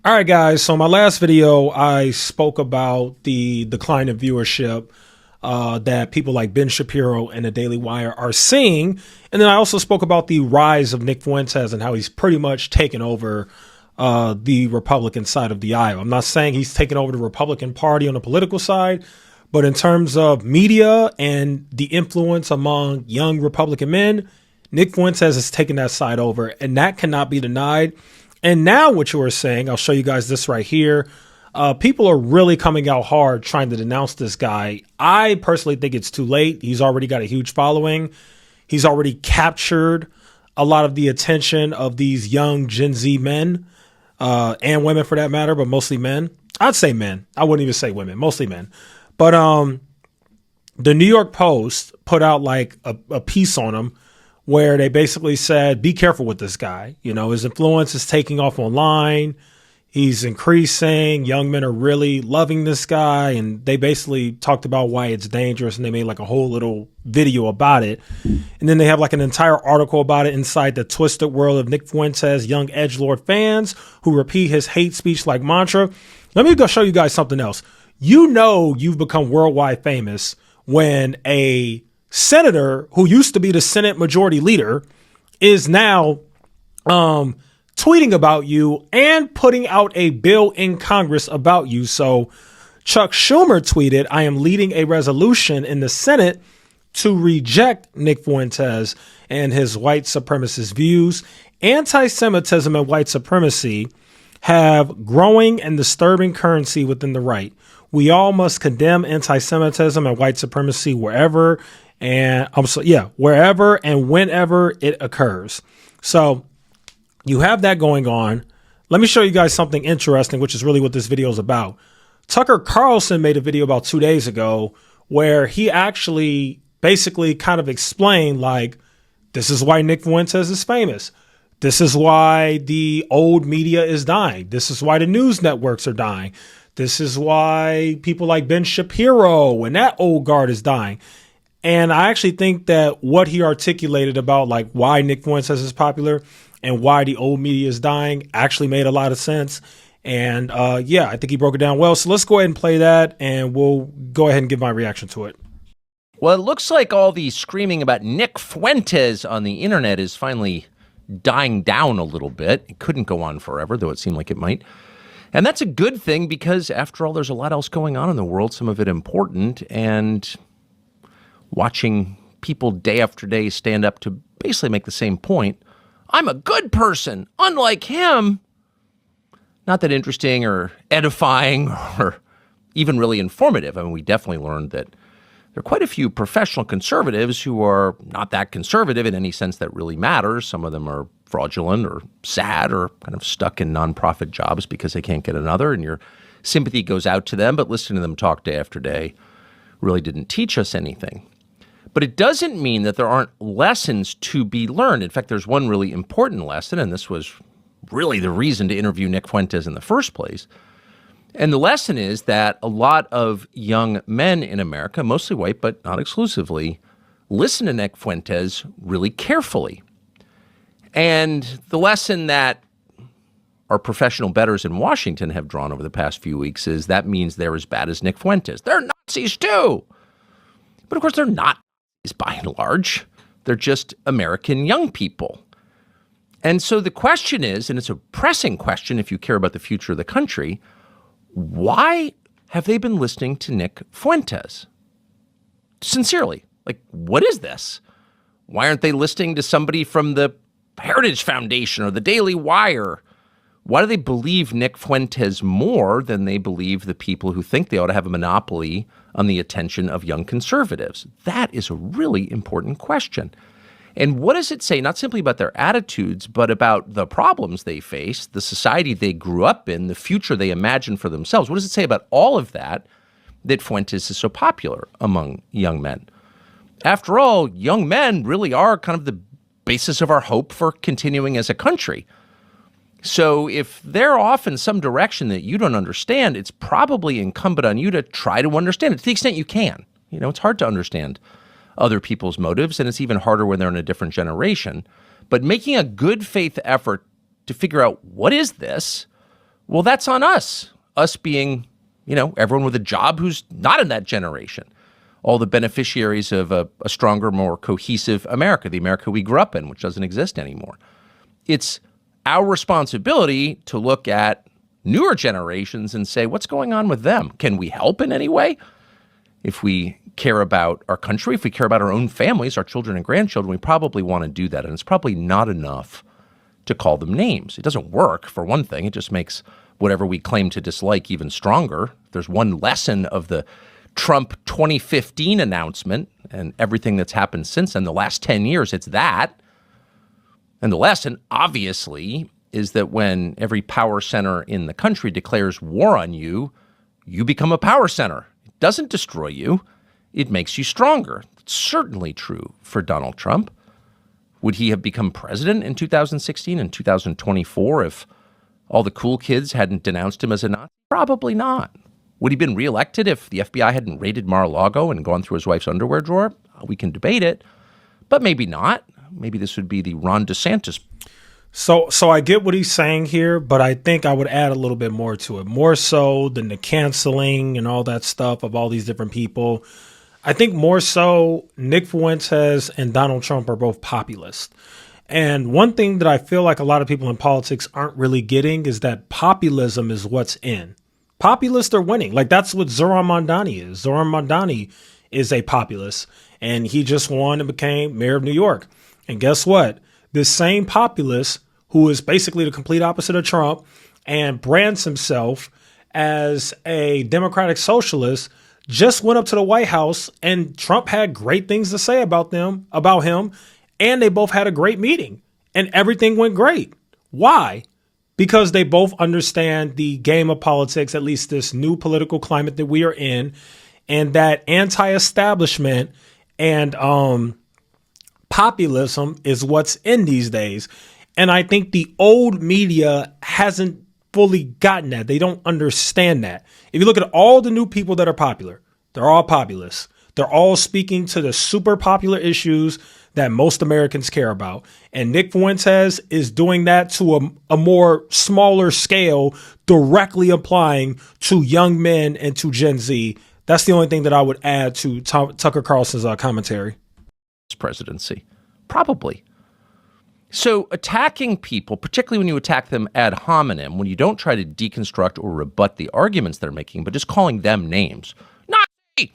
All right, guys. So my last video, I spoke about the decline in viewership that people like Ben Shapiro and the Daily Wire are seeing. And then I also spoke about the rise of Nick Fuentes and how he's pretty much taken over the Republican side of the aisle. I'm not saying he's taken over the Republican Party on the political side, but in terms of media and the influence among young Republican men, Nick Fuentes has taken that side over, and that cannot be denied. And now what you are saying, I'll show you guys this right here. People are really coming out hard trying to denounce this guy. I personally think it's too late. He's already got a huge following. He's already captured a lot of the attention of these young Gen Z men and women for that matter, but mostly men. I'd say men. I wouldn't even say women, mostly men. But the New York Post put out like a piece on him where they basically said, be careful with this guy. You know, his influence is taking off online. He's increasing. Young men are really loving this guy. And they basically talked about why it's dangerous. And they made like a whole little video about it. And then they have like an entire article about it inside the twisted world of Nick Fuentes, young edgelord fans who repeat his hate speech like mantra. Let me go show you guys something else. You know, you've become worldwide famous when a senator who used to be the Senate Majority Leader is now tweeting about you and putting out a bill in Congress about you. So Chuck Schumer tweeted, I am leading a resolution in the Senate to reject Nick Fuentes and his white supremacist views. Anti-Semitism and white supremacy have growing and disturbing currency within the right. We all must condemn anti-Semitism and white supremacy wherever and wherever and whenever it occurs. So you have that going on. Let me show you guys something interesting, which is really what this video is about. Tucker Carlson made a video about 2 days ago where he actually basically kind of explained, like, this is why Nick Fuentes is famous. This is why the old media is dying. This is why the news networks are dying. This is why people like Ben Shapiro and that old guard is dying. And I actually think that what he articulated about like why Nick Fuentes is popular and why the old media is dying actually made a lot of sense. And I think he broke it down well. So let's go ahead and play that and we'll go ahead and give my reaction to it. Well, it looks like all the screaming about Nick Fuentes on the internet is finally dying down a little bit. It couldn't go on forever, though it seemed like it might. And that's a good thing because, after all, there's a lot else going on in the world, some of it important, and watching people day after day stand up to basically make the same point, I'm a good person, unlike him, not that interesting or edifying or even really informative. I mean, we definitely learned that there are quite a few professional conservatives who are not that conservative in any sense that really matters. Some of them are fraudulent or sad or kind of stuck in nonprofit jobs because they can't get another, and your sympathy goes out to them. But listening to them talk day after day really didn't teach us anything. But it doesn't mean that there aren't lessons to be learned. In fact, there's one really important lesson, and this was really the reason to interview Nick Fuentes in the first place. And the lesson is that a lot of young men in America, mostly white, but not exclusively, listen to Nick Fuentes really carefully. And the lesson that our professional bettors in Washington have drawn over the past few weeks is that means they're as bad as Nick Fuentes. They're Nazis too. But of course, they're not, by and large. They're just American young people. And so the question is, and it's a pressing question if you care about the future of the country, why have they been listening to Nick Fuentes? Sincerely, like, what is this? Why aren't they listening to somebody from the Heritage Foundation or the Daily Wire? Why do they believe Nick Fuentes more than they believe the people who think they ought to have a monopoly on the attention of young conservatives? That is a really important question. And what does it say, not simply about their attitudes, but about the problems they face, the society they grew up in, the future they imagine for themselves? What does it say about all of that Fuentes is so popular among young men? After all, young men really are kind of the basis of our hope for continuing as a country. So if they're off in some direction that you don't understand, it's probably incumbent on you to try to understand it to the extent you can. You know, it's hard to understand other people's motives, and it's even harder when they're in a different generation. But making a good faith effort to figure out, what is this? Well, that's on us. Us being, everyone with a job who's not in that generation. All the beneficiaries of a stronger, more cohesive America, the America we grew up in, which doesn't exist anymore. It's our responsibility to look at newer generations and say, what's going on with them? Can we help in any way? If we care about our country, if we care about our own families, our children and grandchildren, we probably want to do that. And it's probably not enough to call them names. It doesn't work, for one thing. It just makes whatever we claim to dislike even stronger. There's one lesson of the Trump 2015 announcement and everything that's happened since then, the last 10 years, it's that. And the lesson, obviously, is that when every power center in the country declares war on you, you become a power center. It doesn't destroy you. It makes you stronger. It's certainly true for Donald Trump. Would he have become president in 2016 and 2024 if all the cool kids hadn't denounced him as a Nazi? Probably not. Would he have been reelected if the FBI hadn't raided Mar-a-Lago and gone through his wife's underwear drawer? We can debate it, but maybe not. Maybe this would be the Ron DeSantis. So I get what he's saying here, but I think I would add a little bit more to it, more so than the canceling and all that stuff of all these different people. I think more so Nick Fuentes and Donald Trump are both populist. And one thing that I feel like a lot of people in politics aren't really getting is that populism is what's in. Populists are winning. Like, that's what Zoran Mamdani is. Zoran Mamdani is a populist, and he just won and became mayor of New York. And guess what? This same populist, who is basically the complete opposite of Trump and brands himself as a democratic socialist, just went up to the White House, and Trump had great things to say about him, and they both had a great meeting, and everything went great. Why? Because they both understand the game of politics, at least this new political climate that we are in, and that anti-establishment and populism is what's in these days. And I think the old media hasn't fully gotten that. They don't understand that. If you look at all the new people that are popular, they're all populists. They're all speaking to the super popular issues that most Americans care about. And Nick Fuentes is doing that to a more smaller scale, directly applying to young men and to Gen Z. That's the only thing that I would add to Tucker Carlson's commentary. Presidency, probably. So attacking people, particularly when you attack them ad hominem, when you don't try to deconstruct or rebut the arguments they're making, but just calling them names, Nazi,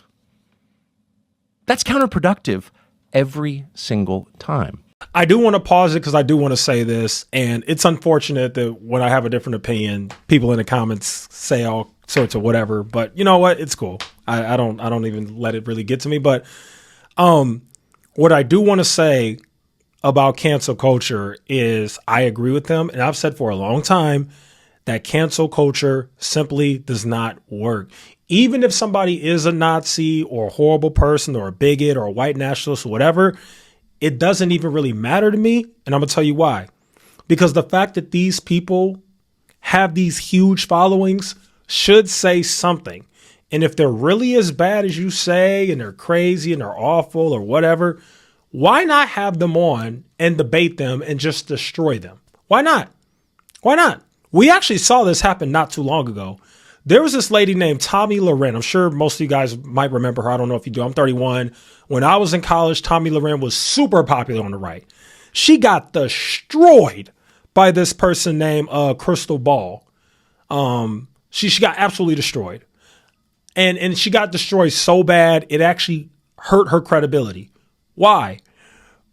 that's counterproductive every single time. I do want to pause it because I do want to say this, and it's unfortunate that when I have a different opinion, people in the comments say all sorts of whatever. But you know what? It's cool. I don't even let it really get to me. But what I do want to say about cancel culture is I agree with them. And I've said for a long time that cancel culture simply does not work. Even if somebody is a Nazi or a horrible person or a bigot or a white nationalist or whatever, it doesn't even really matter to me. And I'm going to tell you why. Because the fact that these people have these huge followings should say something. And if they're really as bad as you say and they're crazy and they're awful or whatever, why not have them on and debate them and just destroy them? Why not? Why not? We actually saw this happen not too long ago. There was this lady named Tomi Lahren. I'm sure most of you guys might remember her. I don't know if you do. I'm 31. When I was in college, Tomi Lahren was super popular on the right. She got destroyed by this person named Crystal Ball. She got absolutely destroyed. And she got destroyed so bad, it actually hurt her credibility. Why?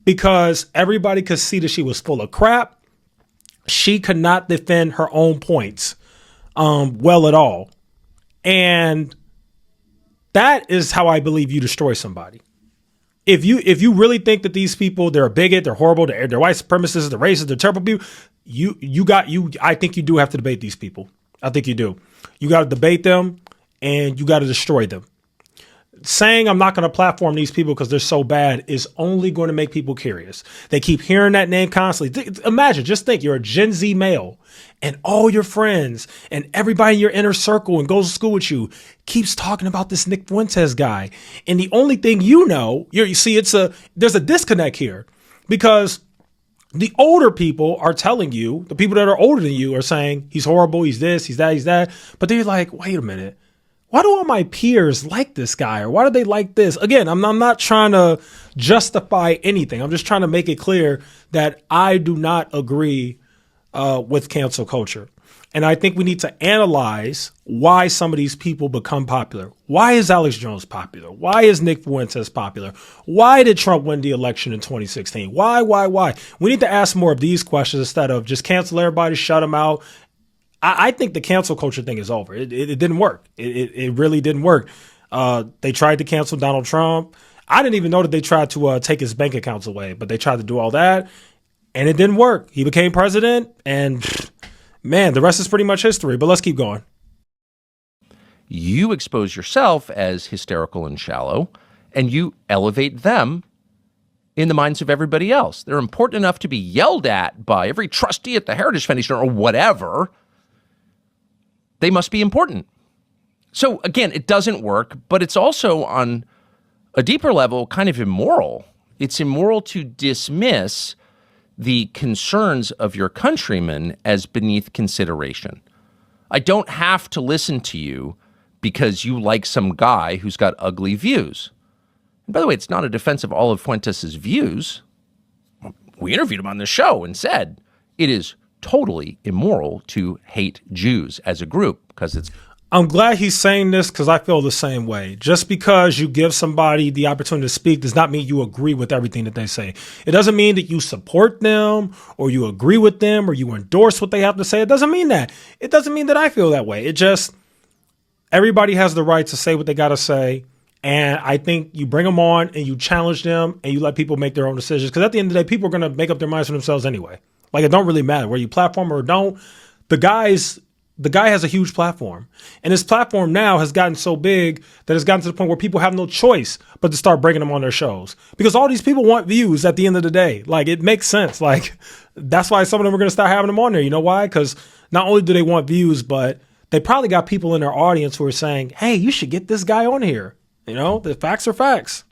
Because everybody could see that she was full of crap. She could not defend her own points well at all. And that is how I believe you destroy somebody. If you really think that these people, they're a bigot, they're horrible, they're white supremacists, they're racist, they're terrible people, I think you do have to debate these people. I think you do. You got to debate them and you got to destroy them. Saying I'm not going to platform these people because they're so bad is only going to make people curious. They keep hearing that name constantly. Imagine, just think you're a Gen Z male and all your friends and everybody in your inner circle and goes to school with you keeps talking about this Nick Fuentes guy. And the only thing you know, there's a disconnect here because The older people are telling you, the people that are older than you are saying, he's horrible, he's this, he's that, he's that. But then you're like, wait a minute. Why do all my peers like this guy? Or why do they like this? Again, I'm not trying to justify anything. I'm just trying to make it clear that I do not agree with cancel culture. And I think we need to analyze why some of these people become popular. Why is Alex Jones popular? Why is Nick Fuentes popular? Why did Trump win the election in 2016? Why? We need to ask more of these questions instead of just cancel everybody, shut them out. I think the cancel culture thing is over. It didn't work. It really didn't work. They tried to cancel Donald Trump. I didn't even know that they tried to take his bank accounts away, but they tried to do all that, and it didn't work. He became president, and man, the rest is pretty much history. But let's keep going. You expose yourself as hysterical and shallow, and you elevate them in the minds of everybody else. They're important enough to be yelled at by every trustee at the Heritage Foundation or whatever. They must be important. So again, it doesn't work, but it's also on a deeper level kind of immoral. It's immoral to dismiss the concerns of your countrymen as beneath consideration. I don't have to listen to you because you like some guy who's got ugly views. And by the way, it's not a defense of all of Fuentes' views. We interviewed him on the show and said it is totally immoral to hate Jews as a group because it's... I'm glad he's saying this because I feel the same way. Just because you give somebody the opportunity to speak does not mean you agree with everything that they say. It doesn't mean that you support them or you agree with them or you endorse what they have to say. It doesn't mean that. It doesn't mean that I feel that way. It just, everybody has the right to say what they got to say. And I think you bring them on and you challenge them and you let people make their own decisions. Because at the end of the day, people are going to make up their minds for themselves anyway. Like, it don't really matter where you platform or don't. The guy has a huge platform, and his platform now has gotten so big that it's gotten to the point where people have no choice but to start bringing him on their shows because all these people want views at the end of the day. Like, it makes sense. Like, that's why some of them are going to start having him on there. You know why? Because not only do they want views, but they probably got people in their audience who are saying, hey, you should get this guy on here. You know, the facts are facts.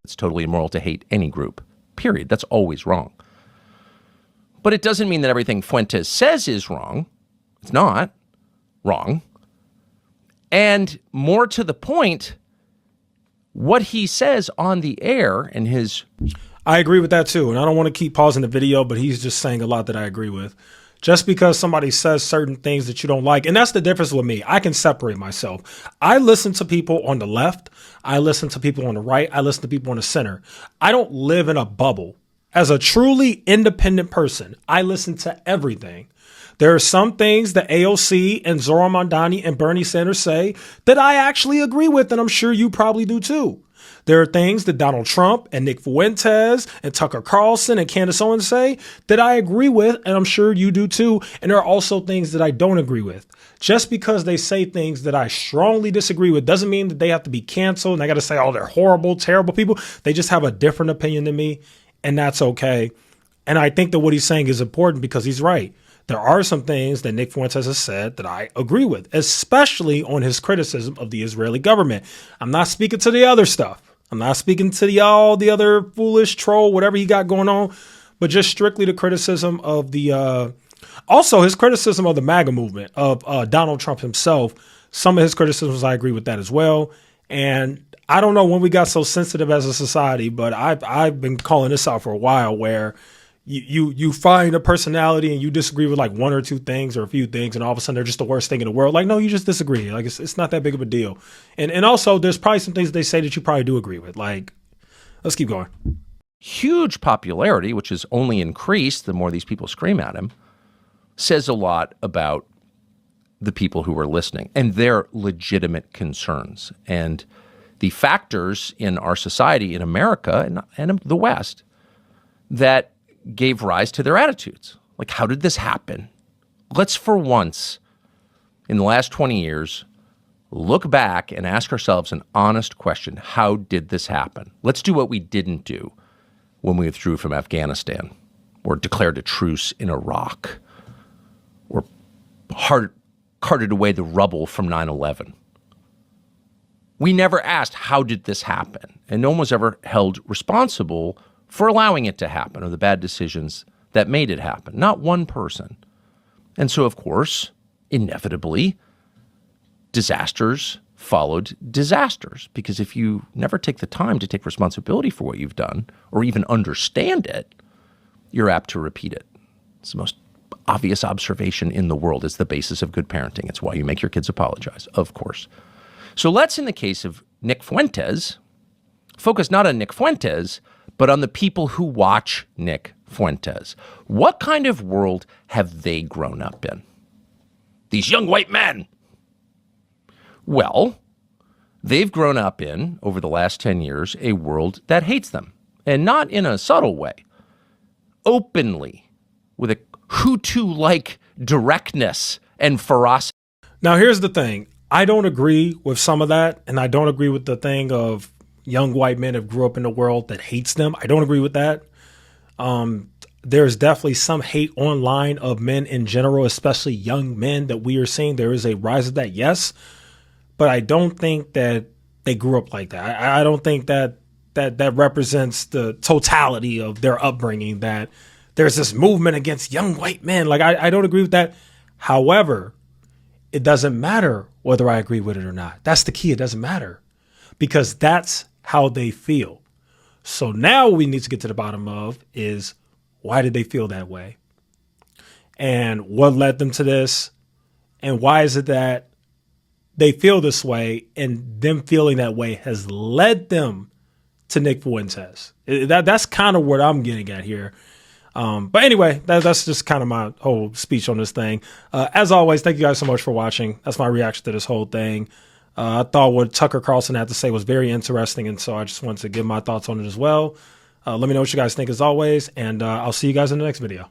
It's totally immoral to hate any group, period. That's always wrong. But it doesn't mean that everything Fuentes says is wrong. It's not wrong. And more to the point, what he says on the air and his... I agree with that too. And I don't want to keep pausing the video, but he's just saying a lot that I agree with. Just because somebody says certain things that you don't like. And that's the difference with me. I can separate myself. I listen to people on the left. I listen to people on the right. I listen to people on the center. I don't live in a bubble. As a truly independent person, I listen to everything. There are some things that AOC and Zohran Mamdani and Bernie Sanders say that I actually agree with, and I'm sure you probably do too. There are things that Donald Trump and Nick Fuentes and Tucker Carlson and Candace Owens say that I agree with, and I'm sure you do too. And there are also things that I don't agree with. Just because they say things that I strongly disagree with doesn't mean that they have to be canceled and I got to say, oh, they're horrible, terrible people. They just have a different opinion than me, and that's okay. And I think that what he's saying is important because he's right. There are some things that Nick Fuentes has said that I agree with, especially on his criticism of the Israeli government. I'm not speaking to the other stuff. I'm not speaking to all the other foolish troll, whatever he got going on, but just strictly the criticism of also his criticism of the MAGA movement, of Donald Trump himself. Some of his criticisms, I agree with that as well. And I don't know when we got so sensitive as a society, but I've been calling this out for a while where you find a personality and you disagree with like one or two things or a few things, and all of a sudden they're just the worst thing in the world. Like, no, you just disagree. Like, it's not that big of a deal. And also there's probably some things they say that you probably do agree with. Like, let's keep going. Huge popularity, which has only increased the more these people scream at him, says a lot about the people who are listening and their legitimate concerns and the factors in our society in America and the West that gave rise to their attitudes. Like, how did this happen? Let's, for once, in the last 20 years, look back and ask ourselves an honest question. How did this happen? Let's do what we didn't do when we withdrew from Afghanistan or declared a truce in Iraq or carted away the rubble from 9/11. We never asked, how did this happen? And no one was ever held responsible for allowing it to happen or the bad decisions that made it happen, not one person. And so, of course, inevitably, disasters followed disasters, because if you never take the time to take responsibility for what you've done or even understand it, you're apt to repeat it. It's the most obvious observation in the world. It's the basis of good parenting. It's why you make your kids apologize, of course. So let's, in the case of Nick Fuentes, focus not on Nick Fuentes, but on the people who watch Nick Fuentes. What kind of world have they grown up in? These young white men. Well, they've grown up in, over the last 10 years, a world that hates them. And not in a subtle way. Openly, with a Hutu-like directness and ferocity. Now, here's the thing. I don't agree with some of that, and I don't agree with the thing of young white men have grew up in a world that hates them. I don't agree with that. There's definitely some hate online of men in general, especially young men, that we are seeing. There is a rise of that, yes, but I don't think that they grew up like that. I don't think that represents the totality of their upbringing, that there's this movement against young white men. Like, I don't agree with that. However, it doesn't matter whether I agree with it or not. That's the key. It doesn't matter, because that's how they feel. So now what we need to get to the bottom of is, why did they feel that way? And what led them to this? And why is it that they feel this way, and them feeling that way has led them to Nick Fuentes? That's kind of what I'm getting at here. But anyway, that's just kind of my whole speech on this thing. As always, thank you guys so much for watching. That's my reaction to this whole thing. I thought what Tucker Carlson had to say was very interesting, and so I just wanted to give my thoughts on it as well. Let me know what you guys think as always, and I'll see you guys in the next video.